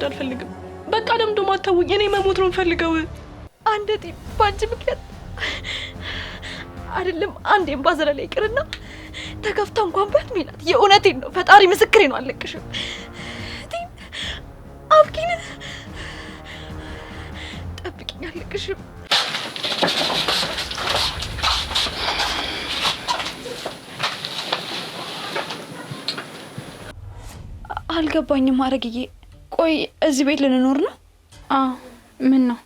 መዋደድ አልፈልግም። በቃ ለምን ደሞ አታውኝ? እኔ መሞት ነው ፈልገው። አንዴ ባንቺ ምክንያት አይደለም አንዴም ባዘለ ላይ ይቅርና ተከፍታ እንኳን ባት ሚላት የእውነቴን ነው። ፈጣሪ ምስክሬ ነው። አለቅሽም አፍኪን ጠብቂኝ። አለቅሽም አልገባኝም ማረግዬ። ቆይ እዚህ ቤት ልንኖር ነው? አዎ ምን ነው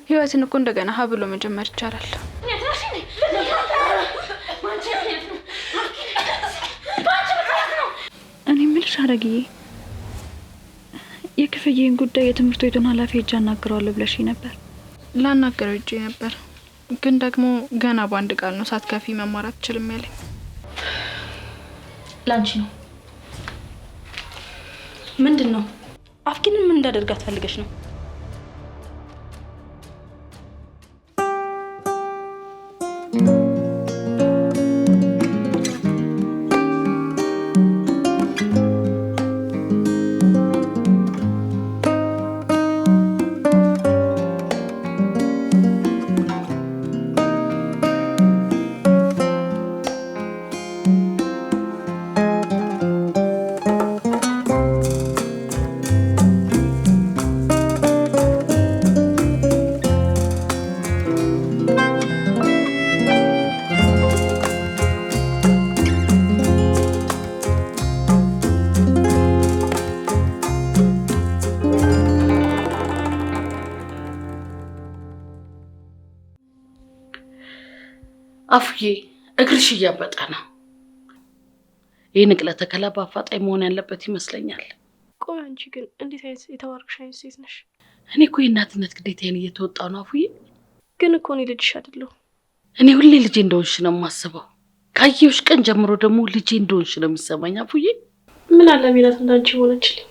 ህይወትን እኮ እንደገና ሀብሎ መጀመር ይቻላል። እኔ ምልሽ አረግዬ የክፍዬን ጉዳይ የትምህርት ቤቱን ኃላፊ ሄጄ አናግረዋለሁ ብለሽኝ ነበር። ላናገረው ሄጄ ነበር፣ ግን ደግሞ ገና በአንድ ቃል ነው ሳትከፊ መማር አትችልም ያለኝ። ላንቺ ነው ምንድነው? አፍኪንን ምን እንዳደርጋት ፈልገሽ ነው? አፍዬ እግርሽ እያበጠ ነው። ይህ ንቅለ ተከላ በአፋጣኝ መሆን ያለበት ይመስለኛል። ቆይ አንቺ ግን እንዴት አይነት የተዋርክሽ አይነት ሴት ነሽ? እኔ እኮ የእናትነት ግዴታዬን እየተወጣሁ ነው አፍዬ። ግን እኮ እኔ ልጅሽ አይደለሁ። እኔ ሁሌ ልጄ እንደሆንሽ ነው የማስበው። ካየሁሽ ቀን ጀምሮ ደግሞ ልጄ እንደሆንሽ ነው የሚሰማኝ አፍዬ። ምን አለ ሜላት እንዳንቺ ሆነችልኝ።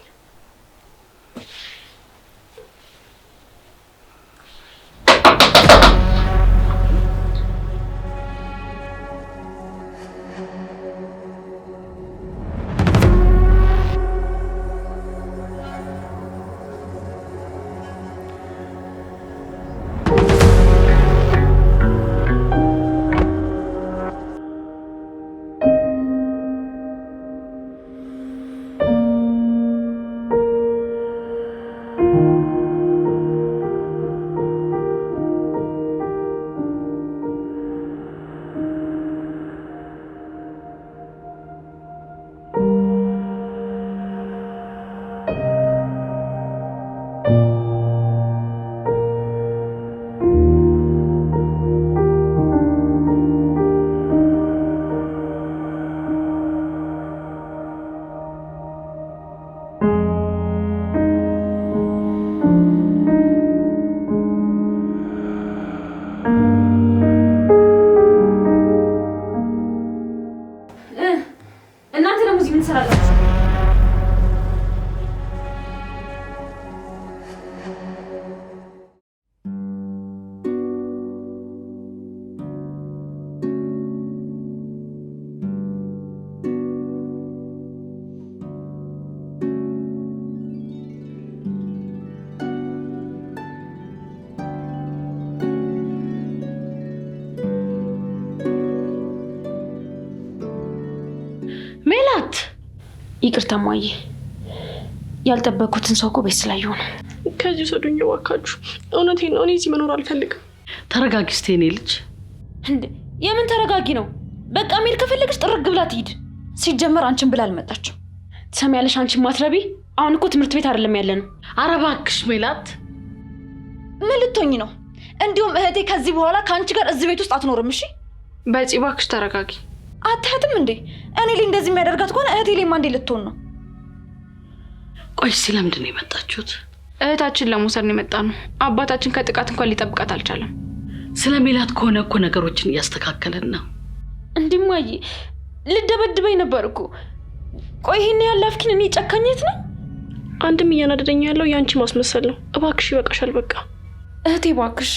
ሜላት ይቅርታ ማዬ፣ ያልጠበኩትን ሰው እኮ ቤት ስላየሁ ነው። ከዚህ ሰዱኝ እባካችሁ። እውነቴን ነው፣ እኔ እዚህ መኖር አልፈልግም። ተረጋጊ እስቲ የኔ ልጅ። እንዴ የምን ተረጋጊ ነው? በቃ ሜል ከፈለገች ጥርግ ብላ ትሂድ። ሲጀመር አንቺን ብላ አልመጣችም። ትሰሚያለሽ አንቺን ማትረቢ። አሁን እኮ ትምህርት ቤት አይደለም ያለነው። ኧረ እባክሽ ሜላት፣ ምን ልትሆኚ ነው? እንዲሁም እህቴ ከዚህ በኋላ ከአንቺ ጋር እዚህ ቤት ውስጥ አትኖርም። እሺ በፂ እባክሽ ተረጋጊ። አታያትም እንዴ? እኔ ላይ እንደዚህ የሚያደርጋት ከሆነ እህቴ ላይ ማን ልትሆን ነው? ቆይ እስኪ ለምንድን ነው የመጣችሁት? እህታችን ለመውሰድ ነው የመጣነው። አባታችን ከጥቃት እንኳን ሊጠብቃት አልቻለም። ስለ ሜላት ከሆነ እኮ ነገሮችን እያስተካከለን ነው። እንዲማዬ ልደበድበኝ ነበር እኮ። ቆይ ይሄን ያህል አፍኪን እኔ ጨካኝት ነው? አንድም እያናደደኝ ያለው ያንቺ ማስመሰል ነው። እባክሽ ይበቃሻል በቃ። እህቴ እባክሽ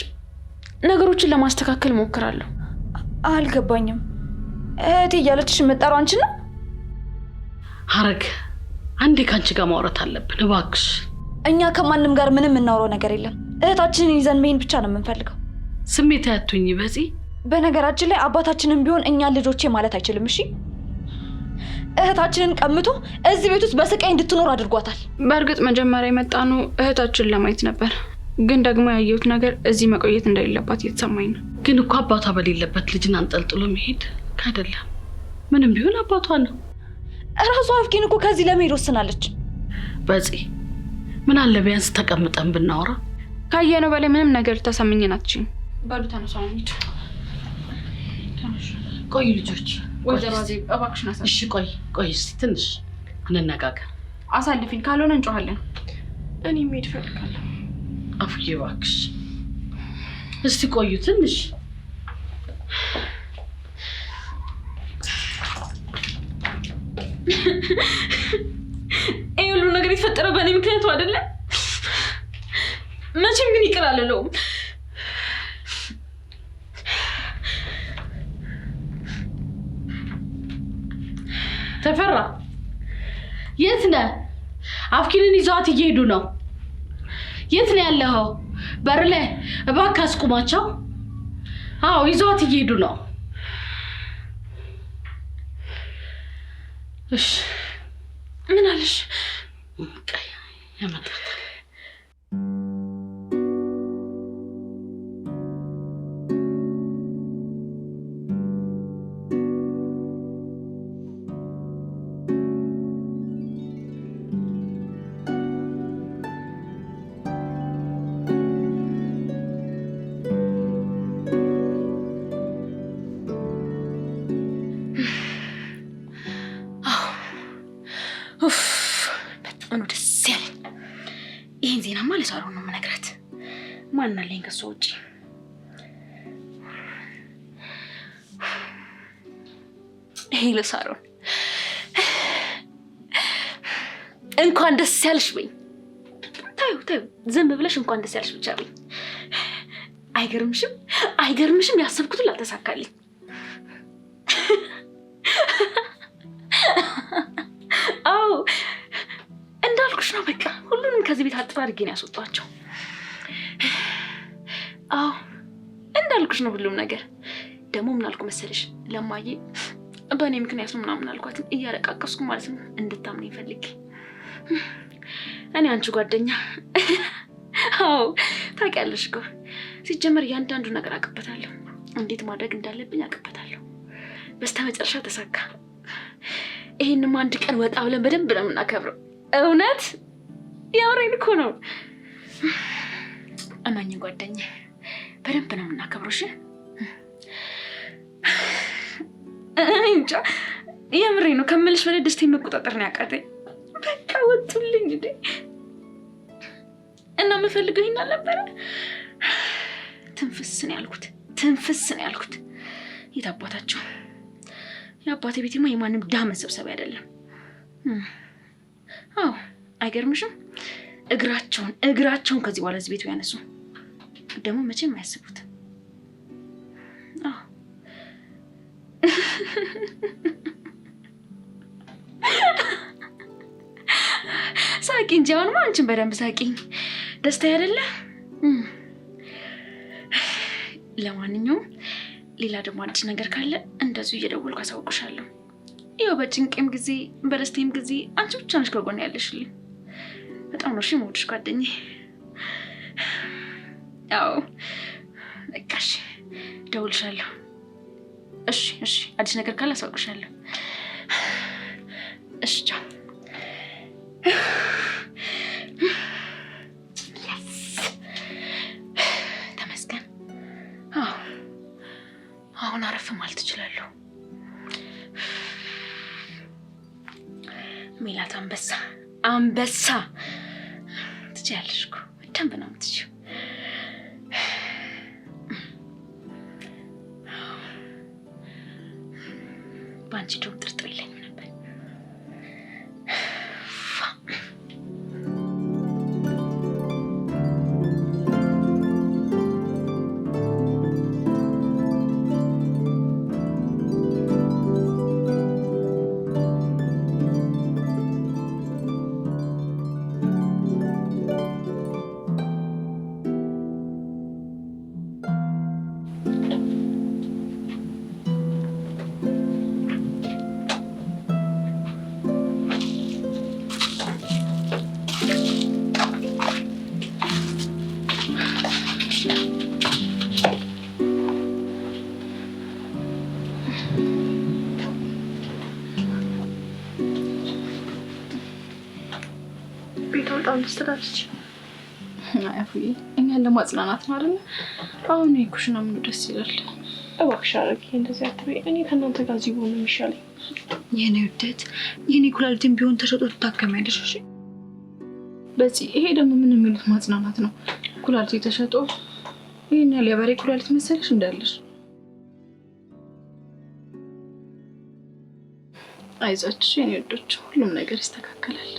ነገሮችን ለማስተካከል ሞክራለሁ። አልገባኝም። እህቴ እያለችሽ የምጠራው አንቺ ነው? ሀረግ አንዴ ካንቺ ጋር ማውራት አለብን እባክሽ። እኛ ከማንም ጋር ምንም እናውራው ነገር የለም። እህታችንን ይዘን መሄድ ብቻ ነው የምንፈልገው። ስሜት ያቱኝ በዚህ በነገራችን ላይ አባታችንን ቢሆን እኛ ልጆቼ ማለት አይችልም። እሺ እህታችንን ቀምቶ እዚህ ቤት ውስጥ በስቃይ እንድትኖር አድርጓታል። በእርግጥ መጀመሪያ የመጣነው እህታችንን ለማየት ነበር፣ ግን ደግሞ ያየሁት ነገር እዚህ መቆየት እንደሌለባት እየተሰማኝ ነው። ግን እኮ አባቷ በሌለበት ልጅን አንጠልጥሎ መሄድ አይደለም። ምንም ቢሆን አባቷ ነው። እራሷ አፍኪን እኮ ከዚህ ለመሄድ ወስናለች። በዚህ ምን አለ ቢያንስ ተቀምጠን ብናወራ። ካየነው በላይ ምንም ነገር ተሰምኝን አትችይም። ባሉ ተነሷ እንሂድ። ቆይ ልጆች፣ ወይዘሮ አዜብ እባክሽን አሳልፊ። እሺ ቆይ እስቲ ትንሽ እንነጋገር። አሳልፊን፣ ካልሆነ እንጮሃለን። እኔ መሄድ እፈልጋለሁ። አፍዬ እባክሽ እስቲ ቆዩ ትንሽ። ይሄ ሁሉ ነገር የተፈጠረው በእኔ ምክንያቱ አይደለ? መቼም ግን ይቅር አልለውም። ተፈራ የት ነህ? አፍኪንን ይዘዋት እየሄዱ ነው። የት ነው ያለኸው? በር ላይ እባክህ አስቁማቸው። አዎ ይዘዋት እየሄዱ ነው። እሺ ምን አለሽ? ቀይ ያመጣት በጣም ነው ደስ ያለኝ። ይሄን ዜናማ ለሳሮን ነው የምነግራት። ማን አለኝ ከሷ ውጪ? ይሄ ለሳሮን እንኳን ደስ ያለሽ በይ። ታዩ ዝም ብለሽ እንኳን ደስ ያለሽ ብቻ በይ። አይገርምሽም? ያሰብኩት ሁሉ አልተሳካልኝ። አዎ እንዳልኩሽ ነው። በቃ ሁሉንም ከዚህ ቤት አጥፋ አድርጌ ነው ያስወጣቸው። አዎ እንዳልኩሽ ነው ሁሉም ነገር። ደግሞ ምን አልኩ መሰለሽ? ለማዬ በእኔ ምክንያት ነው ምናምን አልኳትን፣ እያለቃቀስኩ ማለት ነው እንድታምነኝ ፈልጌ። እኔ አንቺ ጓደኛ። አዎ ታውቂያለሽ እኮ ሲጀመር እያንዳንዱ ነገር አውቅበታለሁ። እንዴት ማድረግ እንዳለብኝ አውቅበታለሁ። በስተመጨረሻ ተሳካ። ይሄንም አንድ ቀን ወጣ ብለን በደንብ ነው የምናከብረው። እውነት ያወራኝ እኮ ነው። እማኝ ጓደኛ፣ በደንብ ነው የምናከብረው። እሺ እንጃ የምሬ ነው ከምልሽ በላይ ደስታዬን መቆጣጠር ነው ያቃተኝ። በቃ ወጡልኝ እንዴ! እና የምፈልገው ይሄን አልነበረ። ትንፍስ ነው ያልኩት። የት አባታቸው? የአባቴ ቤትማ የማንም ድሃ መሰብሰቢያ አይደለም። አዎ አይገርምሽም? እግራቸውን ከዚህ በኋላ እዚህ ቤቱ ያነሱ ደግሞ መቼም አያስቡትም። አዎ ሳቂ እንጂ አሁንማ አንቺን በደንብ ሳቂኝ። ደስታ አይደለ? ለማንኛውም ሌላ ደግሞ አዲስ ነገር ካለ እንደዚሁ እየደወልኩ አሳውቅሻለሁ። ይኸው በጭንቄም ጊዜ በደስታዬም ጊዜ አንቺ ብቻ ነሽ ከጎን ያለሽልኝ። በጣም ነው እሺ የምወድሽ ጓደኛዬ። ያው በቃ እሺ እደውልልሻለሁ። እሺ አዲስ ነገር ካለ አሳውቅሻለሁ። እሺ ቻው። ተመስገን። አሁን አረፍ ማለት እችላለሁ። ሜላት አንበሳ ትችያለሽ እኮ በደንብ ነው የምትችይው። በአንቺ ደግሞ ጥርጥር የለኝም ነበር። ትመጣለች ትላለች። አያፉዬ እኛን ለማጽናናት ነው አይደል? አሁን ኩሽና ምን ደስ ይላል። እባክሽ አረግ እንደዚህ አትበይ። እኔ ከእናንተ ጋር እዚህ ብሆን ነው የሚሻለኝ። የኔ ውደት የኔ ኩላሊትን ቢሆን ተሸጦ ትታከሚያለሽ። እሺ በዚህ ይሄ ደግሞ ምን የሚሉት ማጽናናት ነው? ኩላሊት ተሸጦ ይሄን ያለ የበሬ ኩላሊት መሰለሽ እንዳለሽ። አይዟችሁ የኔ ወዶች፣ ሁሉም ነገር ይስተካከላል።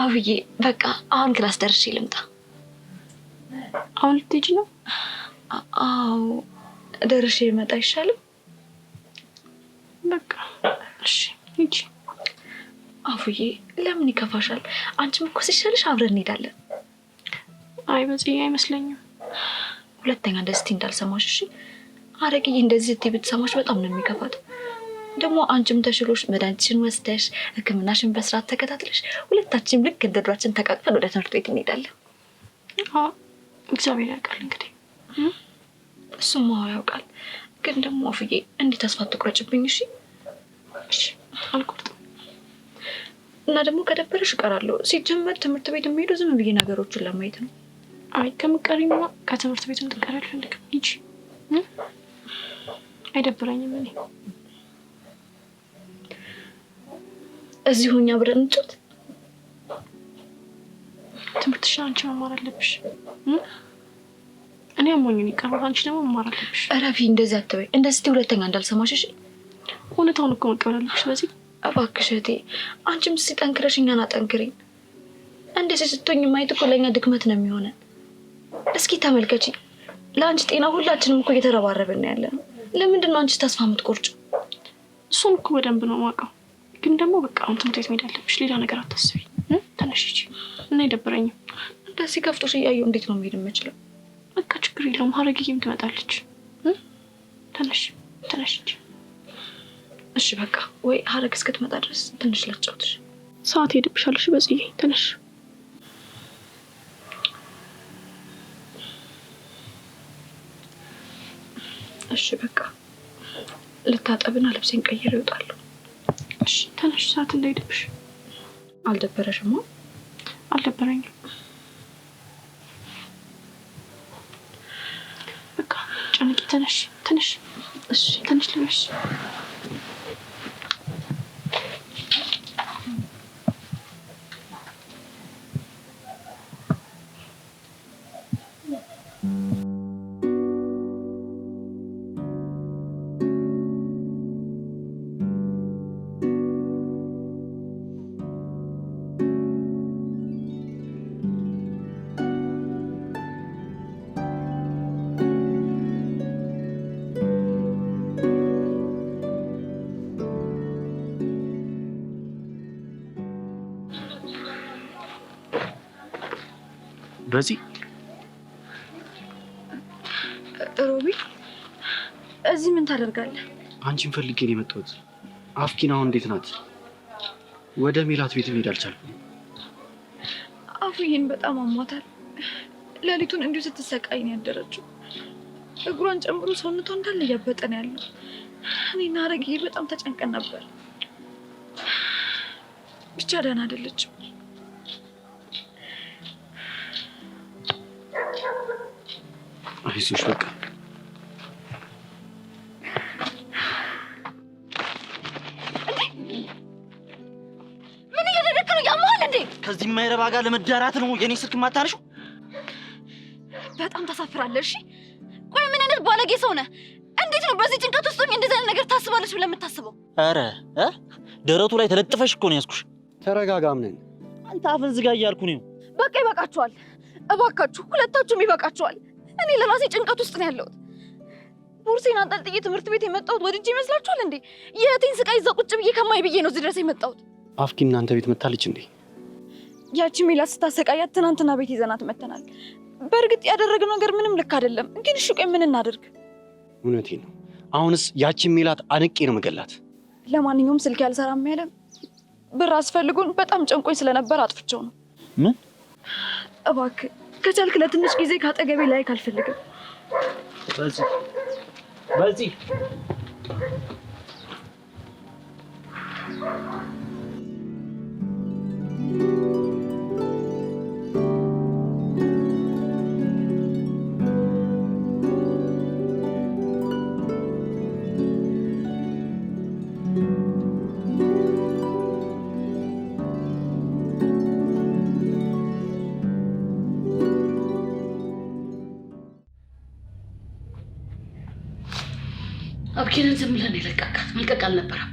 አውዬ በቃ አሁን ክላስ ደርሼ ልምጣ። አሁን ልትሄጂ ነው? አዎ ደርሼ ልመጣ አይሻልም? በቃ እሺ ሂጂ። አውዬ ለምን ይከፋሻል? አንቺም እኮ ሲሻልሽ አብረን እንሄዳለን። አይ በዚህ አይመስለኝም። ሁለተኛ እንደዚህ እንዳልሰማሽ እሺ? አረግዬ እንደዚህ ስትይ ብትሰማሽ በጣም ነው የሚከፋት። ደግሞ አንቺም ተሽሎሽ መድኃኒትሽን ወስደሽ ሕክምናሽን በስርዓት ተከታትለሽ ሁለታችንም ልክ እንደ ድሯችን ተቃቅፈን ወደ ትምህርት ቤት እንሄዳለን። እግዚአብሔር ያውቃል እንግዲህ። እሱማ ያውቃል። ግን ደግሞ አፍዬ እንዴት ተስፋ አትቁረጭብኝ እሺ? እሺ አልቆርጥም። እና ደግሞ ከደበረሽ እቀራለሁ። ሲጀመር ትምህርት ቤት የሚሄዱ ዝም ብዬ ነገሮችን ለማየት ነው። አይ ከምትቀሪማ ከትምህርት ቤት እንድትቀሪ አልፈልግም። ሂጂ። አይደብረኝም እኔ እዚሁ እኛ አብረን እንጫወት። ትምህርትሽን አንቺ መማር አለብሽ። እኔ አሞኝን ይቀርባል፣ አንቺ ደግሞ መማር አለብሽ። እረፊ፣ እንደዚህ አትበይ። እንደዚህ ሁለተኛ እንዳልሰማሽ እሺ? እውነታውን እኮ መቀበል አለብሽ። በዚህ እባክሽ እህቴ፣ አንቺም ሲጠንክረሽ እኛን አጠንክሪኝ። እንደዚህ ስትሆኝ ማየት እኮ ለእኛ ድክመት ነው የሚሆነን። እስኪ ተመልከቺ፣ ለአንቺ ጤና ሁላችንም እኮ እየተረባረብን ያለ ነው። ለምንድን ነው አንቺ ተስፋ የምትቆርጪው? እሱን እኮ በደንብ ነው የማውቀው። ግን ደግሞ በቃ አሁን ትምህርት ቤት መሄድ አለብሽ። ሌላ ነገር አታስቢ። ተነሽ ሂጂ። እና አይደብረኝም። እንደዚህ ከፍቶሽ እያየሁ እንዴት ነው መሄድ የምችለው? በቃ ችግር የለውም። ሀረግዬም ትመጣለች። ተነሽ ተነሽ ሂጂ። እሺ በቃ ወይ ሀረግ እስክትመጣ ድረስ ትንሽ ላጫውትሽ። ሰዓት ሄድብሻል። እሺ በጽዬ ተነሽ። እሺ በቃ ልታጠብና ልብሴን ቀይሬ እወጣለሁ። እሺ ተነሽ፣ ሰዓት እንዳይደብሽ። አልደበረሽማ? አልደበረኝም። በቃ ጨነቂ። ተነሽ ተነሽ። እሺ ተነሽ ልበሽ። በዚህ ሮቢ እዚህ ምን ታደርጋለህ? አንቺን ፈልጌ ነው የመጣሁት። አፍኪን አሁን እንዴት ናት? ወደ ሜላት ቤት መሄድ አልቻልኩም። አፍዬን በጣም አሟታል። ሌሊቱን እንዲሁ ስትሰቃይ ነው ያደረችው። እግሯን ጨምሮ ሰውነቷ እንዳለ እያበጠ ነው ያለው። እኔና አረግዬ በጣም ተጨንቀን ነበር። ብቻ ደህና አይደለችም። አይዞሽ በቃ ምን እያደረግህ ነው? ያመሃል እንዴ? ከዚህ የማይረባ ጋር ለመዳራት ነው የኔ ስልክ ማታነሽው? በጣም ታሳፍራለህ። እሺ ቆይ ምን አይነት ባለጌ ሰው ነህ? እንዴት ነው በዚህ ጭንቀት ውስጥ ሆኜ እንደዚህ አይነት ነገር ታስባለች ብለህ የምታስበው? አረ ደረቱ ላይ ተለጥፈሽ እኮ ነው ያዝኩሽ። ተረጋጋም ነን። አንተ አፍን ዝጋ እያልኩ ነው። በቃ ይበቃችኋል። እባካችሁ ሁለታችሁም ይበቃችኋል። እኔ ለራሴ ጭንቀት ውስጥ ነው ያለሁት። ቦርሴን አንጠልጥዬ ትምህርት ቤት የመጣሁት ወድጄ ይመስላችኋል እንዴ? የእህቴን ስቃይ እዛ ቁጭ ብዬ ከማይ ብዬ ነው እዚህ ድረስ የመጣሁት። አፍኪ እናንተ ቤት መታለች እንዴ? ያቺ ሜላት ስታሰቃያት ትናንትና ቤት ይዘናት መተናል። በእርግጥ ያደረግነው ነገር ምንም ልክ አይደለም፣ ግን እሺ ቆይ ምን እናድርግ? እውነቴን ነው። አሁንስ ያቺን ሜላት አንቄ ነው መገላት። ለማንኛውም ስልክ ያልሰራም ያለ ብር አስፈልጎን በጣም ጨንቆኝ ስለነበር አጥፍቼው ነው። ምን? እባክህ ከቻልክ ለትንሽ ጊዜ ካጠገቤ ላይ ካልፈልግም። በዚህ አብኪንን ዝም ብለን የለቀቃት መልቀቅ አልነበረም።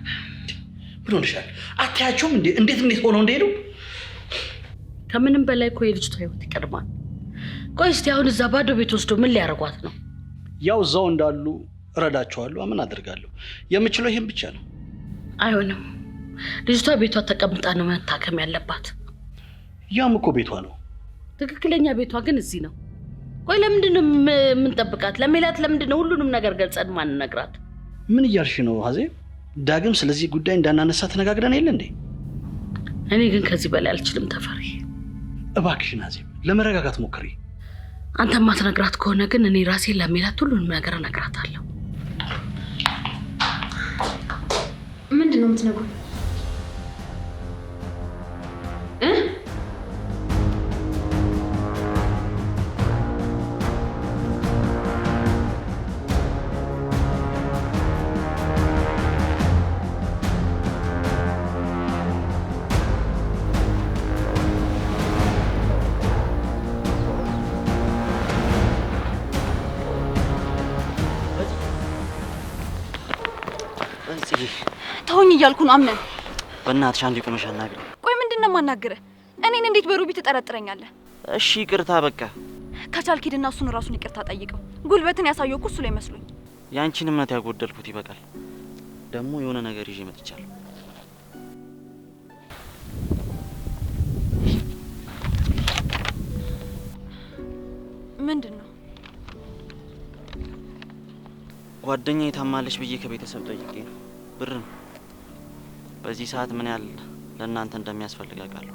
ምን ሆነሻል? አታያቸውም እንዴ? እንዴት ሆነው እንደሄዱ? ከምንም በላይ እኮ የልጅቷ ህይወት ይቀድማል። ቆይ እስቲ አሁን እዛ ባዶ ቤት ወስዶ ምን ሊያደርጓት ነው? ያው እዛው እንዳሉ እረዳቸዋለሁ። ምን አደርጋለሁ? የምችለው ይሄን ብቻ ነው። አይሆንም። ልጅቷ ቤቷ ተቀምጣ ነው መታከም ያለባት። ያም እኮ ቤቷ ነው። ትክክለኛ ቤቷ ግን እዚህ ነው። ቆይ ለምንድን ነው የምንጠብቃት? ለሜላት ለምንድን ነው ሁሉንም ነገር ገልጸን ማንነግራት? ምን እያልሽ ነው ሀዜብ? ዳግም ስለዚህ ጉዳይ እንዳናነሳ ተነጋግረን የለ እንዴ? እኔ ግን ከዚህ በላይ አልችልም ተፈሪ። እባክሽን ሀዜብ ለመረጋጋት ሞክሪ። አንተ ማትነግራት ከሆነ ግን እኔ ራሴ ለሜላት ሁሉንም ነገር እነግራታለሁ። ምንድን ነው የምትነግሩኝ? ተውኝ እያልኩ ነው። አምነን በእናትሽ አንዴ ቆመሽ አናግሪ። ቆይ ምንድን ነው የማናግርህ? እኔን እንዴት በሩቢ ትጠረጥረኛለህ? እሺ ይቅርታ በቃ። ከቻልክ ሂድና እሱን ራሱን ይቅርታ ጠይቀው። ጉልበትን ያሳየው እኮ እሱ ላይ መስሎኝ። ያንቺን እምነት ያጎደልኩት ይበቃል። ደግሞ የሆነ ነገር ይዤ መጥቻለሁ። ምንድን ነው? ጓደኛዬ ታማለች ብዬ ከቤተሰብ ጠይቄ ነው። ብር ነው። በዚህ ሰዓት ምን ያህል ለእናንተ እንደሚያስፈልግ አውቃለሁ።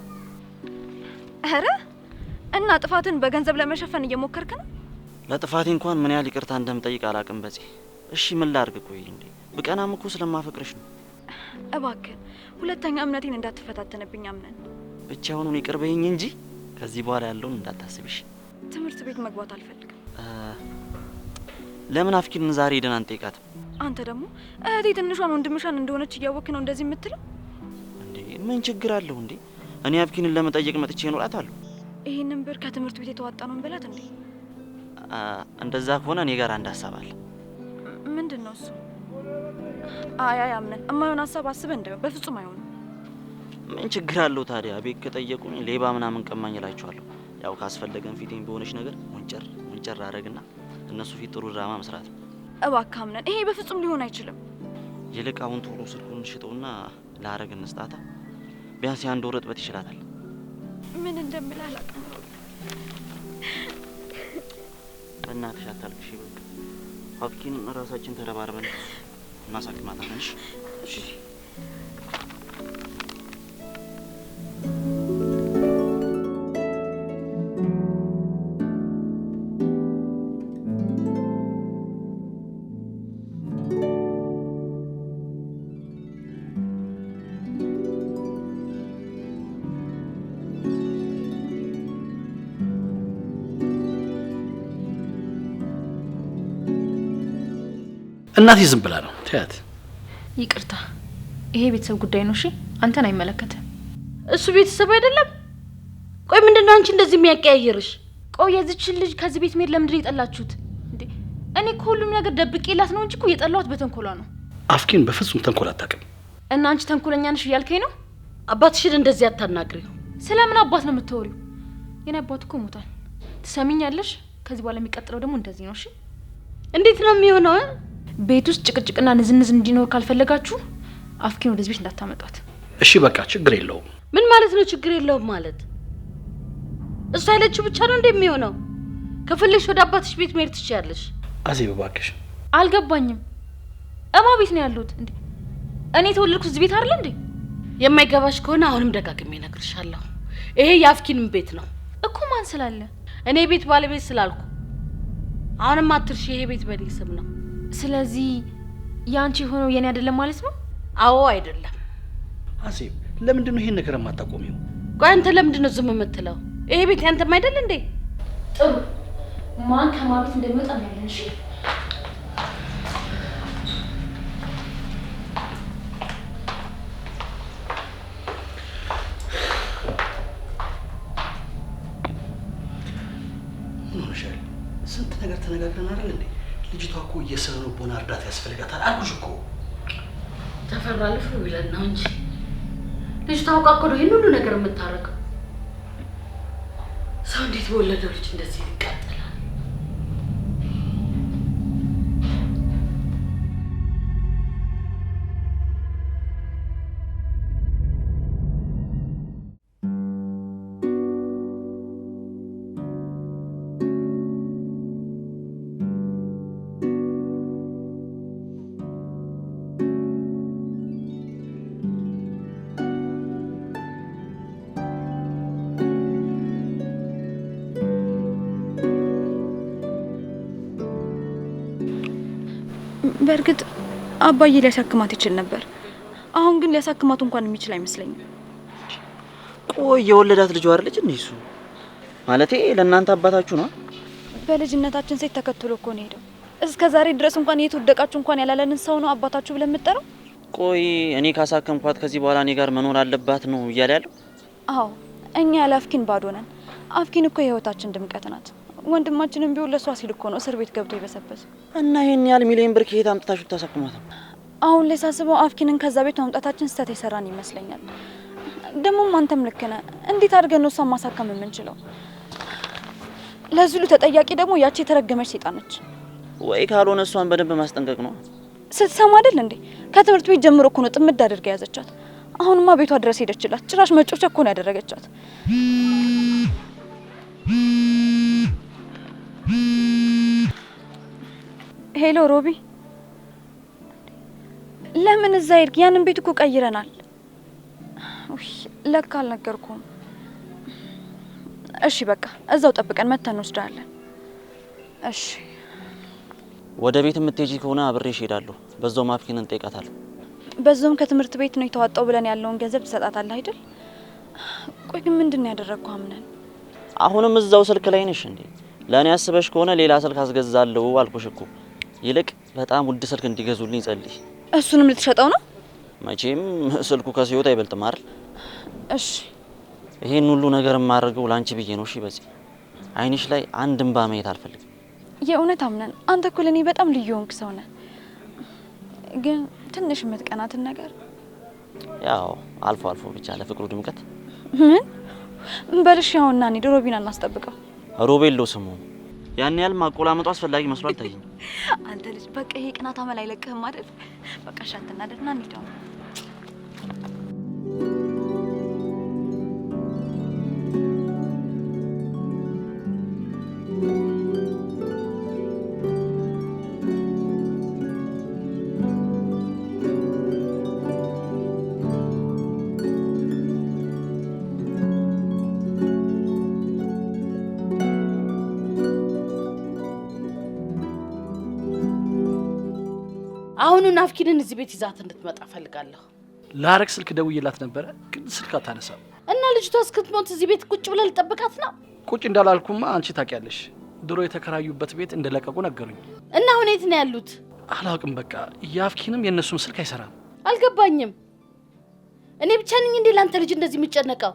ኧረ እና ጥፋትን በገንዘብ ለመሸፈን እየሞከርክ ነው? ለጥፋቴ እንኳን ምን ያህል ይቅርታ እንደምጠይቅ አላውቅም። በዚህ እሺ ምን ላድርግ? ቆይ እንዴ ብቀናም እኮ ስለማፈቅርሽ ነው። እባክህ ሁለተኛ እምነቴን እንዳትፈታተንብኝ አምነን። ብቻ አሁኑን ይቅር በይኝ እንጂ ከዚህ በኋላ ያለውን እንዳታስብሽ። ትምህርት ቤት መግባት አልፈልግም። ለምን አፍኪንን ዛሬ ሄደን አንጠይቃትም? አንተ ደግሞ እህቴ ትንሿን ወንድምሻን እንደሆነች እያወክ ነው እንደዚህ የምትለው? እንዴ ምን ችግር አለው እንዴ? እኔ አፍኪንን ለመጠየቅ መጥቼ እኖራታለሁ። ይሄንን ብር ከትምህርት ቤት የተዋጣ ነው እንበላት እንዴ? እንደዛ ከሆነ እኔ ጋር አንድ ሀሳብ አለ። ምንድን ነው እሱ? አይ አምነን እማይሆን ሀሳብ አስበህ እንደው በፍጹም አይሆንም። ምን ችግር አለው ታዲያ? ቤት ከጠየቁኝ ሌባ ምናምን ቀማኝ እላቸዋለሁ። ያው ካስፈለገን ፊቴን በሆነች ነገር ሙንጨር አረግና እነሱ ፊት ጥሩ ድራማ መስራት። እባክህ አምነን ይሄ በፍጹም ሊሆን አይችልም። ይልቅ አሁን ቶሎ ስልኩን ሽጠውና ለአረግ እንስጣታ። ቢያንስ የአንድ ወር እጥበት ይችላታል። ምን እንደምልህ አላውቅም። በእናትሽ አታልቅሽ። በቃ አፍኪን ራሳችን ተረባርበን እናሳክማታለን። እሺ እናቴ ዝም ብላ ነው ተያት። ይቅርታ፣ ይሄ ቤተሰብ ጉዳይ ነው። እሺ አንተን አይመለከትም። እሱ ቤተሰብ አይደለም። ቆይ ምንድነው አንቺ እንደዚህ የሚያቀያየርሽ? ቆይ የዚችን ልጅ ከዚህ ቤት መሄድ ለምንድን ነው የጠላችሁት እንዴ? እኔ እኮ ሁሉም ነገር ደብቄላት ነው እንጂ እኮ የጠላሁት በተንኮሏ ነው። አፍኪን በፍጹም ተንኮል አታውቅም። እና አንቺ ተንኮለኛ ነሽ እያልከኝ ነው? አባትሽን እንደዚህ አታናግሪው። ስለምን አባት ነው የምትወሪው? የኔ አባት እኮ ሞቷል። ትሰሚኛለሽ? ከዚህ በኋላ የሚቀጥለው ደግሞ እንደዚህ ነው። እሺ እንዴት ነው የሚሆነው? ቤት ውስጥ ጭቅጭቅና ንዝንዝ እንዲኖር ካልፈለጋችሁ አፍኪን ወደዚህ ቤት እንዳታመጧት። እሺ በቃ ችግር የለውም። ምን ማለት ነው ችግር የለውም ማለት? እሷ ያለችው ብቻ ነው እንደሚሆነው። ከፈለግሽ ወደ አባትሽ ቤት መሄድ ትችያለሽ። አዜብ እባክሽ። አልገባኝም። እማ ቤት ነው ያሉት እንዴ? እኔ ተወለድኩት እዚህ ቤት አይደል እንዴ? የማይገባሽ ከሆነ አሁንም ደጋግሜ እነግርሻለሁ። ይሄ የአፍኪንም ቤት ነው እኮ። ማን ስላለ? እኔ ቤት ባለቤት ስላልኩ። አሁንም አትርሺ፣ ይሄ ቤት በኔ ስም ነው። ስለዚህ ያንቺ ሆኖ የኔ አይደለም ማለት ነው? አዎ አይደለም። አዜብ ለምንድን ነው ይሄን ነገር የማታቆሚው? ቆይ አንተ ለምንድን ነው ዝም የምትለው? ይሄ ቤት ያንተም አይደል እንዴ? ጥሩ። ማን ከማቤት እንደሚወጣ ነው ያለን። እሺ ስንት ነገር ተነጋግረን አይደል እንዴ? ልጅቷ እኮ የስነ ልቦና እርዳታ ያስፈልጋታል አልኩሽ እኮ። ተፈራ ልፍሩ ይለን ነው እንጂ ልጅቷ አውቃ እኮ ነው ይሄን ሁሉ ነገር የምታረገው። ሰው እንዴት በወለደው ልጅ እንደዚህ ይቃጠላል? በእርግጥ አባዬ ሊያሳክማት ይችል ነበር። አሁን ግን ሊያሳክማት እንኳን የሚችል አይመስለኝም። ቆይ የወለዳት ልጅ አይደለች እንዴ? እሱ ማለቴ ለእናንተ አባታችሁ ነው? በልጅነታችን ሴት ተከትሎ እኮ ነው ሄደው። እስከ ዛሬ ድረስ እንኳን የት ወደቃችሁ እንኳን ያላለንን ሰው ነው አባታችሁ ብለን የምትጠራው? ቆይ እኔ ካሳከምኳት ከዚህ በኋላ እኔ ጋር መኖር አለባት ነው እያለ ያለው? አዎ እኛ ያለ አፍኪን ባዶ ነን። አፍኪን እኮ የህይወታችን ድምቀት ናት። ወንድማችንም ቢሆን ለሷ ሲል እኮ ነው እስር ቤት ገብቶ ይበሰበስ። እና ይሄን ያህል ሚሊዮን ብር ከየት አምጥታችሁ ታሳክሟት? አሁን ላይ ሳስበው አፍኪንን ከዛ ቤት ማምጣታችን ስህተት የሰራን ይመስለኛል። ደግሞም አንተም ልክ ነህ። እንዴት አድርገን ነው እሷን ማሳከም የምንችለው? ለዚሉ ተጠያቂ ደግሞ ያቺ የተረገመች ሴጣን ነች። ወይ ካልሆነ እሷን በደንብ ማስጠንቀቅ ነው። ስትሰማ አይደል እንዴ? ከትምህርት ቤት ጀምሮ እኮ ነው ጥምድ አድርጋ ያዘቻት። አሁንማ ቤቷ ድረስ ሄደችላት። ጭራሽ መጮቻ እኮ ነው ያደረገቻት። ሄሎ ሮቢ፣ ለምን እዛ ሄድክ? ያንን ቤት እኮ ቀይረናል። ለካ አልነገርኩም። እሺ በቃ እዛው ጠብቀን መተን እንወስዳለን። እሺ ወደ ቤት የምትሄጂ ከሆነ አብሬሽ እሄዳለሁ። በዛው አፍኪንን እንጠይቃታለን። በዛውም ከትምህርት ቤት ነው የተዋጣው ብለን ያለውን ገንዘብ ትሰጣታለህ አይደል? ቆይ ግን ምንድን ነው ያደረግኩት? አምነን አሁንም እዛው ስልክ ላይ ነሽ እንዴ? ለእኔ አስበሽ ከሆነ ሌላ ስልክ አስገዛለሁ አልኩሽ እኮ። ይልቅ በጣም ውድ ስልክ እንዲገዙልኝ ጸልይ። እሱንም ልትሸጠው ነው? መቼም ስልኩ ከሲዮት አይበልጥም አይደል? እሺ ይሄን ሁሉ ነገር የማደርገው ላንቺ ብዬ ነው። እሺ በዚህ አይንሽ ላይ አንድ እንባ ማየት አልፈልግም። የእውነት አምነን። አንተ እኮ ለኔ በጣም ልዩ ሆንክ ሰው ነህ። ግን ትንሽ የምትቀናትን ነገር ያው አልፎ አልፎ ብቻ ለፍቅሩ ድምቀት። ምን በልሽ? ያውና እኔ ሮቢን አናስጠብቀው። ሮቤል ስሙ። ያን ያህል ማቆላመጡ አስፈላጊ መስሎ አልታየኝም። አንተ ልጅ በቃ ይሄ ቅናት አመል አይለቅህም አይደል? በቃ ሻንተና ደህና እንሂድ። አሁኑን አፍኪንን እዚህ ቤት ይዛት እንድትመጣ ፈልጋለሁ። ለሐረግ ስልክ ደውዬላት ነበረ፣ ግን ስልክ አታነሳም። እና ልጅቷ እስክትሞት እዚህ ቤት ቁጭ ብለህ ልጠብቃት ነው? ቁጭ እንዳላልኩማ አንቺ ታውቂያለሽ። ድሮ የተከራዩበት ቤት እንደለቀቁ ነገሩኝ። እና አሁን የት ነው ያሉት? አላውቅም። በቃ የአፍኪንም የእነሱም ስልክ አይሰራም። አልገባኝም። እኔ ብቻ ነኝ እንዴ ለአንተ ልጅ እንደዚህ የምጨነቀው?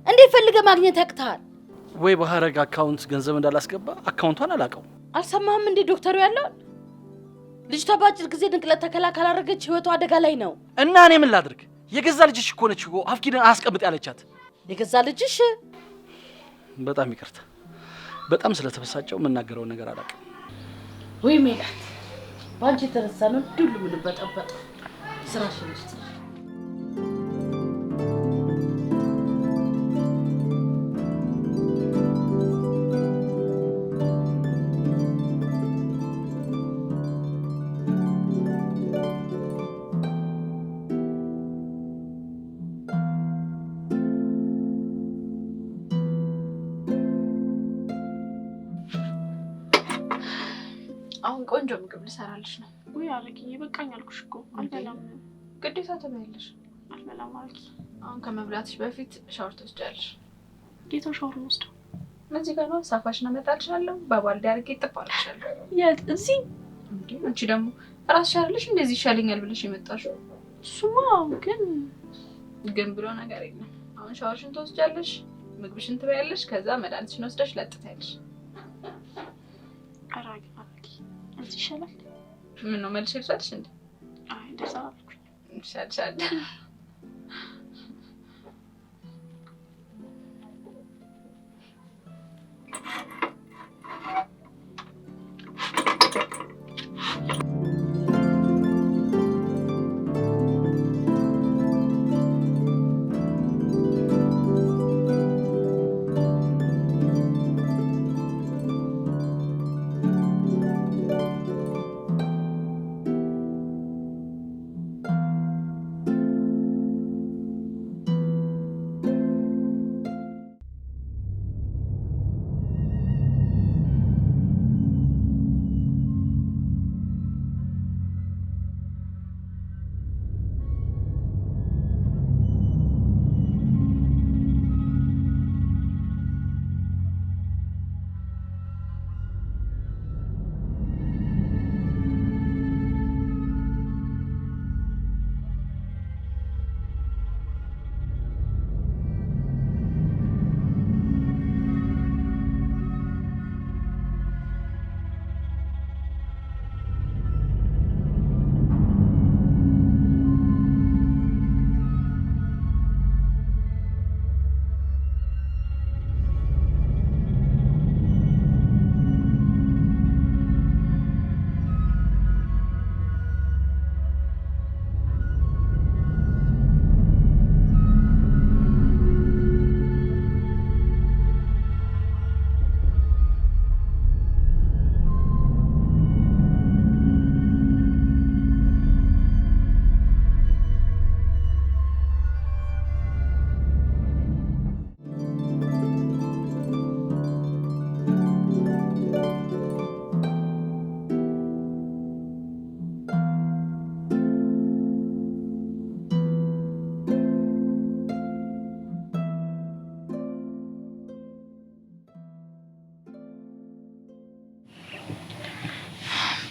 እንዴት ፈልገህ ማግኘት ያቅተሃል? ወይ በሐረግ አካውንት ገንዘብ እንዳላስገባ አካውንቷን አላውቀው። አልሰማህም እንዴ ዶክተሩ ያለውን? ልጅቷ በአጭር ጊዜ ንቅለት ተከላ ካላደረገች ህይወቷ አደጋ ላይ ነው። እና እኔ ምን ላድርግ? የገዛ ልጅሽ እኮ ነች እኮ አፍኪንን አስቀምጥ ያለቻት። የገዛ ልጅሽ? በጣም ይቅርታ፣ በጣም ስለተበሳጨው የምናገረውን ነገር አላውቅም። ወይ ሜላት፣ በአንቺ የተነሳ ነው ድሉ ብሎ በጠበጠ ስራሽን ውስጥ አሁን ቆንጆ ምግብ ልሰራልሽ ነው። ወይ አረግዬ በቃኝ አልኩሽ እኮ አልበላም። ግዴታ ትበያለሽ። አልበላም አረጊ። አሁን ከመብላትሽ በፊት ሻወር ትወስጃለሽ። ጌታው ሻወር ወስደው እዚህ ጋር ነው ሳፋሽን አመጣልሻለሁ። በባልዲ አድርጌ እጥፋልሻለሁ። የት? እዚህ እንዴ? አንቺ ደግሞ ራስሽ አይደለሽ እንደዚህ ይሻለኛል ብለሽ የመጣሽው? እሱማ ግን ብሎ ነገር የለም። አሁን ሻወርሽን ትወስጃለሽ፣ ምግብሽን ትበያለሽ፣ ከዛ መድኃኒትሽን ወስደሽ ለጥታለሽ። አረጊ እዚህ ይሻላል። ምን ነው መልሼ ልሰጥሽ እንዴ? አይ እንደዛ አልኩኝ። ይሻልሻል።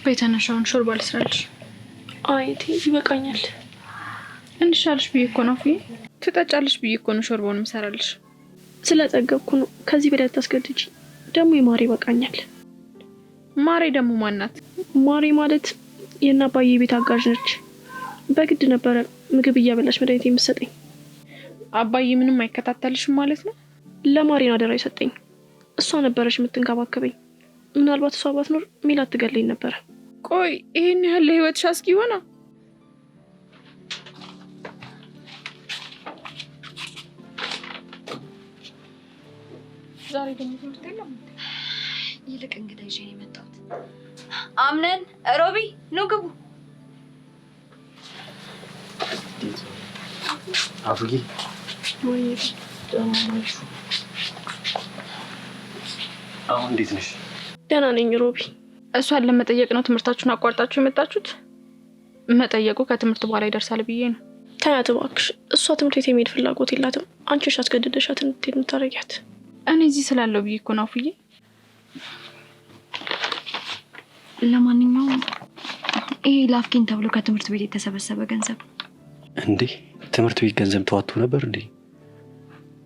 ቤተነሻውን ሾርባ ልስራልሽ። አይ ቴ ይበቃኛል። እንድሻልሽ ብዬ እኮ ነው። ትጠጫለሽ ብዬ እኮ ነው ሾርባውን ምሰራልሽ። ስለጠገብኩ ነው። ከዚህ በላይ አታስገድጂ። ደግሞ የማሬ ይበቃኛል። ማሬ ደግሞ ማናት? ማሬ ማለት የእነ አባዬ ቤት አጋዥ ነች። በግድ ነበረ ምግብ እያበላሽ መድኃኒት የምትሰጠኝ። አባዬ ምንም አይከታተልሽም ማለት ነው? ለማሬን አደራ የሰጠኝ እሷ ነበረች የምትንከባከበኝ። ምናልባት እሷ ባትኖር ሜላት ትገለኝ ነበረ። ቆይ ይሄን ያህል ለህይወትሽ አስጊ ሆና? ዛሬ ደግሞ ትምህርት የለም። ይልቅ እንግዳ ይዤ ነው የመጣሁት። አምነን ሮቢ ኑ ግቡ። አፍጊ ወይ አሁን እንዴት ነሽ? ደህና ነኝ ሮቢ። እሷን ለመጠየቅ ነው ትምህርታችሁን አቋርጣችሁ የመጣችሁት? መጠየቁ ከትምህርት በኋላ ይደርሳል ብዬ ነው። ታያት እባክሽ፣ እሷ ትምህርት ቤት የሚሄድ ፍላጎት የላትም። አንቺ ነሽ አስገድደሻት እንድትሄድ የምታረጊያት። እኔ እዚህ ስላለው ብዬ እኮ ነው አፉዬ። ለማንኛውም ይሄ ላፍኪን ተብሎ ከትምህርት ቤት የተሰበሰበ ገንዘብ እንዴ? ትምህርት ቤት ገንዘብ ተዋጥቶ ነበር እንዴ?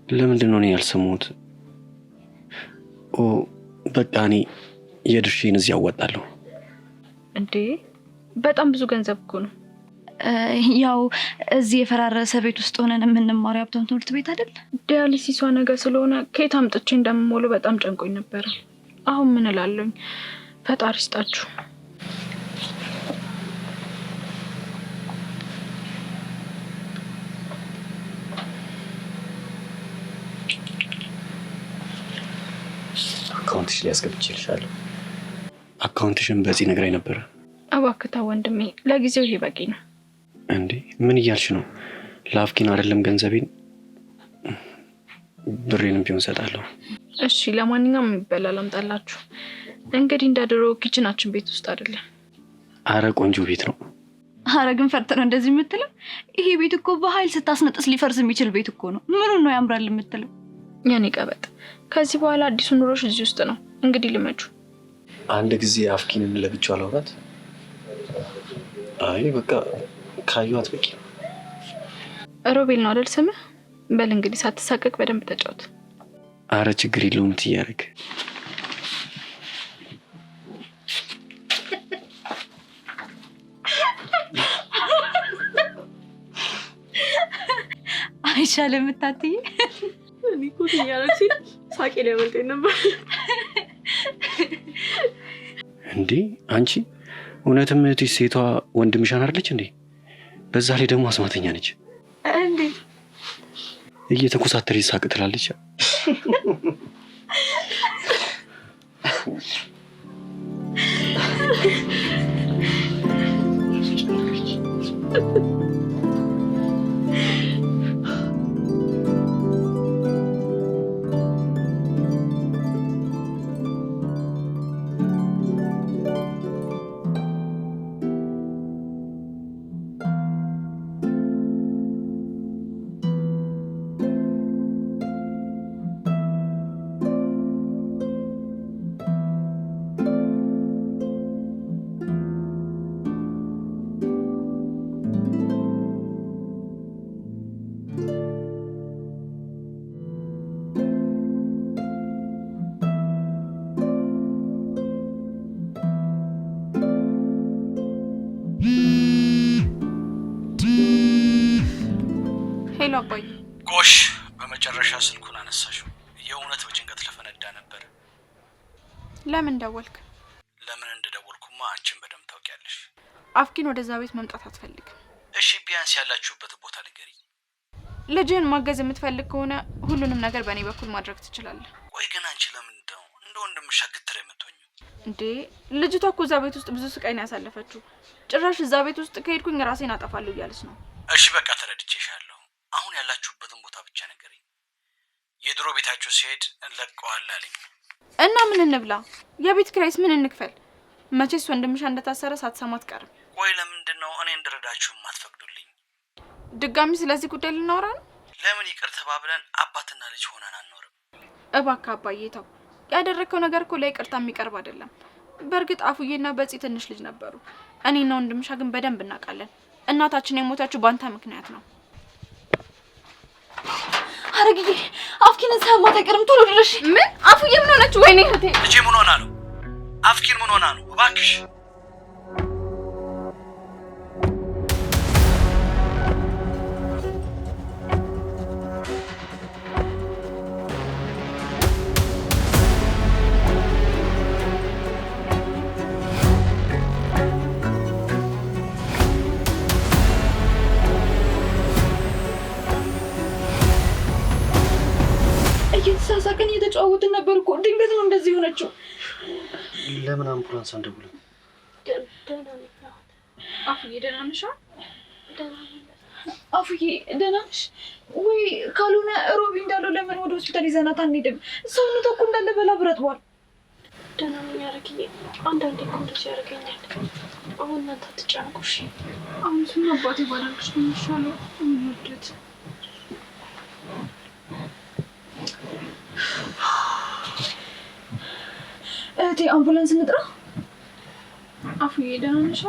ለምንድን ነው እኔ ያልሰማሁት? በቃ እኔ የድርሻዬን እዚህ አዋጣለሁ። እንዴ በጣም ብዙ ገንዘብ እኮ ነው። ያው እዚህ የፈራረሰ ቤት ውስጥ ሆነን የምንማረው ሀብታም ትምህርት ቤት አይደል? ዲያሊሲሷ ነገር ስለሆነ ከየት አምጥቼ እንደምሞሉ በጣም ጨንቆኝ ነበረ። አሁን ምን እላለሁኝ? ፈጣሪ ይስጣችሁ። አካውንትሽ ላይ አስገብቼልሻለሁ። አካውንትሽን በዚህ ነግራኝ ነበረ። እባክህ ተው ወንድሜ፣ ለጊዜው ይሄ በቂ ነው። እንዴ ምን እያልሽ ነው? ለአፍኪን አይደለም ገንዘቤን ብሬንም ቢሆን እሰጣለሁ። እሺ ለማንኛውም የሚበላ ላምጣላችሁ። እንግዲህ እንደ ድሮ ኪችናችን ቤት ውስጥ አይደለም። አረ ቆንጆ ቤት ነው። አረ ግን ፈርጥ ነው እንደዚህ የምትለው? ይሄ ቤት እኮ በኃይል ስታስነጥስ ሊፈርስ የሚችል ቤት እኮ ነው። ምኑን ነው ያምራል የምትለው? ያኔ ቀበጥ፣ ከዚህ በኋላ አዲሱ ኑሮሽ እዚህ ውስጥ ነው። እንግዲህ ልመጁ። አንድ ጊዜ አፍኪንን ለብቻው አላውራት። አይ በቃ ካዩት በቂ። ሮቤል ነው አይደል ስምህ? በል እንግዲህ ሳትሳቀቅ በደንብ ተጫወት። አረ ችግር የለውም ትያረግ። አይሻልም እታትዬ? እኔ እኮ ትያለሽ ሳቄ ሊያመልጠኝ ነበር። እንዴ አንቺ እውነትም እህትሽ ሴቷ ወንድምሻን አይደለች እንዴ? በዛ ላይ ደግሞ አስማተኛ ነች። እንዴ እየተኮሳተረች ሳቅ ትላለች። ሄሎ አባዬ። ጎሽ በመጨረሻ ስልኩን አነሳሽው። የእውነት በጭንቀት ለፈነዳ ነበር። ለምን ደወልክ? ለምን እንደደወልኩማ አንቺን በደንብ ታውቂያለሽ። አፍኪን ወደዛ ቤት መምጣት አትፈልግም። እሺ ቢያንስ ያላችሁበት ቦታ ንገሪኝ። ልጅህን ማገዝ የምትፈልግ ከሆነ ሁሉንም ነገር በእኔ በኩል ማድረግ ትችላለህ። ቆይ ግን አንቺ ለምን እንደው እንደ ወንድምሽ ግትር የምትሆኚው? እንዴ ልጅቷ እኮ እዛ ቤት ውስጥ ብዙ ስቃይ ነው ያሳለፈችው። ጭራሽ እዛ ቤት ውስጥ ከሄድኩኝ ራሴን አጠፋለሁ እያለች ነው። እሺ በቃ ተረድቼሻለሁ። አሁን ያላችሁበትን ቦታ ብቻ ንገሪኝ። የድሮ ቤታችሁ ሲሄድ ለቀዋል አለኝ። እና ምን እንብላ? የቤት ኪራይስ ምን እንክፈል? መቼስ ወንድምሽ እንደታሰረ ሳትሰማ አትቀርም። ቆይ ለምንድን ነው እኔ እንድረዳችሁ የማትፈቅዱልኝ? ድጋሚ ስለዚህ ጉዳይ ልናወራ ነው? ለምን ይቅር ተባብለን አባትና ልጅ ሆነን አንኖርም? እባክህ አባዬ ተው። ያደረከው ነገር እኮ ለይቅርታ የሚቀርብ አይደለም። በእርግጥ አፉዬና በፂ ትንሽ ልጅ ነበሩ። እኔና ወንድምሻ ግን በደንብ እናውቃለን። እናታችን የሞተችው ባንተ ምክንያት ነው። አረግዬ አፍኪን ሰማት አይቀርም፣ ቶሎ ድረሽ። ምን? አፉዬ ምን ሆነች? ወይኔ እህቴ። ልጄ ምን ሆና ነው? አፍኪን ምን ሆና ነው? እባክሽ እየተሳሳቅን እየተጫወትን ነበር እኮ። ድንገት ነው እንደዚህ ሆነችው። ለምን አምቡላንስ አንደውልም? አፉዬ ደህና ነሽ? አፉዬ ደህና ነሽ ወይ? ካልሆነ ሮቢ እንዳለው ለምን ወደ ሆስፒታል ይዘናት አንሄድም? ሰውነቷ እኮ እንዳለ በላ ብረጥቧል። ደህና ነኝ አረግዬ። አንዳንዴ እኮ እንደዚህ ያደርገኛል። አሁን እናንተ አትጨነቁሽ። አሁን ስም አባቴ ባላልኩሽ ነው የሚሻለው። ምንድት እህቴ አምቡላንስ እንጥራ። አፉዬ ደህና ነሽ?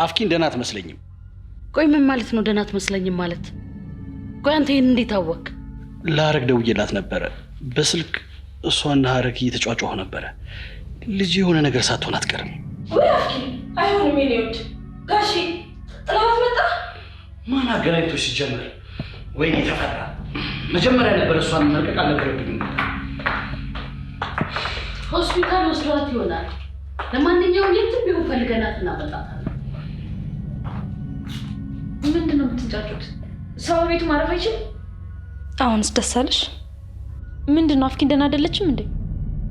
አፍኪን ደህና አትመስለኝም። ቆይ ምን ማለት ነው ደህና አትመስለኝም ማለት? ቆይ አንተ ይሄን እንዴት አወቅ? ለሀረግ ደውዬላት ነበረ በስልክ። እሷና ሀረግ እየተጫጫሁ ነበረ። ልጅ የሆነ ነገር ሳትሆን አትቀርም። ወይ አፍኪ አይሆንም። የኔውድ ጋሺ ጥላት መጣ። ማን አገናኝቶ ሲጀምር? ወይኔ ተፈራ። መጀመሪያ ነበር እሷን መልቀቅ አልነበረብኝም። ሆስፒታል ወስዷት ይሆናል። ለማንኛውም የትም ቢሆን ፈልገናት እናመጣታለን። ምንድን ነው የምትንጫጩት? ሰው ቤቱ ማረፍ አይችልም? አሁንስ ደስ አለሽ? ምንድን ነው አፍኪን ደህና አይደለችም እንዴ?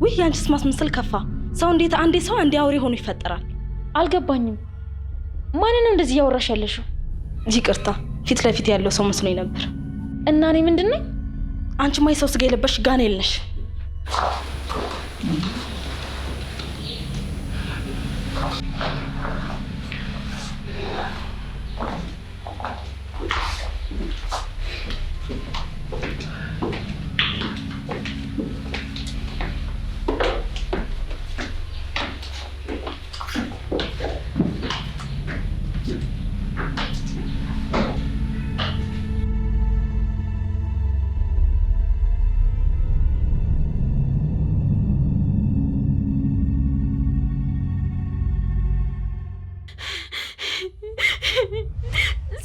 ውይ ያንቺስ ማስመሰል ከፋ። ሰው እንዴት አንዴ ሰው አንዴ አውሬ ሆኖ ይፈጠራል? አልገባኝም። ማን ነው እንደዚህ እያወራሽ ያለሽው? ይቅርታ ፊት ለፊት ያለው ሰው መስሎኝ ነበር። እና እኔ ምንድን ነኝ? አንቺማ የሰው ስጋ የለበሽ ጋኔል ነሽ።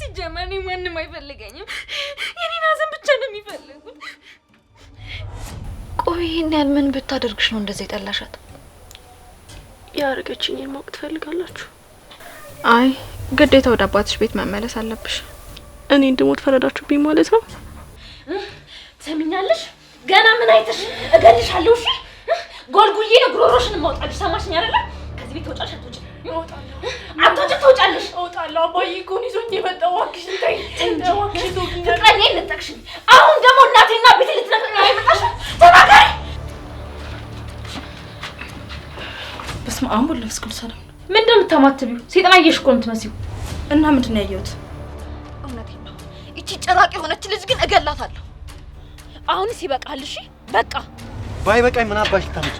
ሲጀመር ማንም አይፈልገኝም። የኔን ሀዘን ብቻ ነው የሚፈልጉት። ቆይ ይሄን ያህል ምን ብታደርግሽ ነው እንደዚህ የጠላሻት? ያረገችኝን ማወቅ ትፈልጋላችሁ? አይ ግዴታ ወደ አባትሽ ቤት መመለስ አለብሽ። እኔ እንድሞት ፈረዳችሁብኝ ማለት ነው? ትሰሚኛለሽ? ገና ምን አይተሽ እገልሻለሁ። እሺ ጎልጉዬ ነው ጉሮሮሽን ማውጣት። ሰማሽኝ አይደለ? ከዚህ ቤት ተወጫለሽ አትወጪ? እወጣለሁ። አትወጪ ትወጫለሽ? እወጣለሁ። አባዬ እኮ ነው ይዞኝ የመጣው። እባክሽን ተይኝ። እባክሽን ተውኝ። ፍቅረኛዬን ነጠቅሽኝ። አሁን ደግሞ እናቴና ቤቴ ልትነግሪኝ አይመጣሽ? ተናገሪ። በስመ አብ ወወልድ ወመንፈስ ቅዱስ። ሰላም ምንድን ነው የምታማትቢው? ሴጣን አየሽ እኮ ነው የምትመስይው። እና ምንድን ነው ያየሁት? እውነቴን ነው። ይቺ ጭራቅ የሆነች ልጅ ግን እገላታለሁ። አሁንስ ይበቃል። እሺ በቃ ባይ በቃኝ። ምን አባሽ ልታመጪ?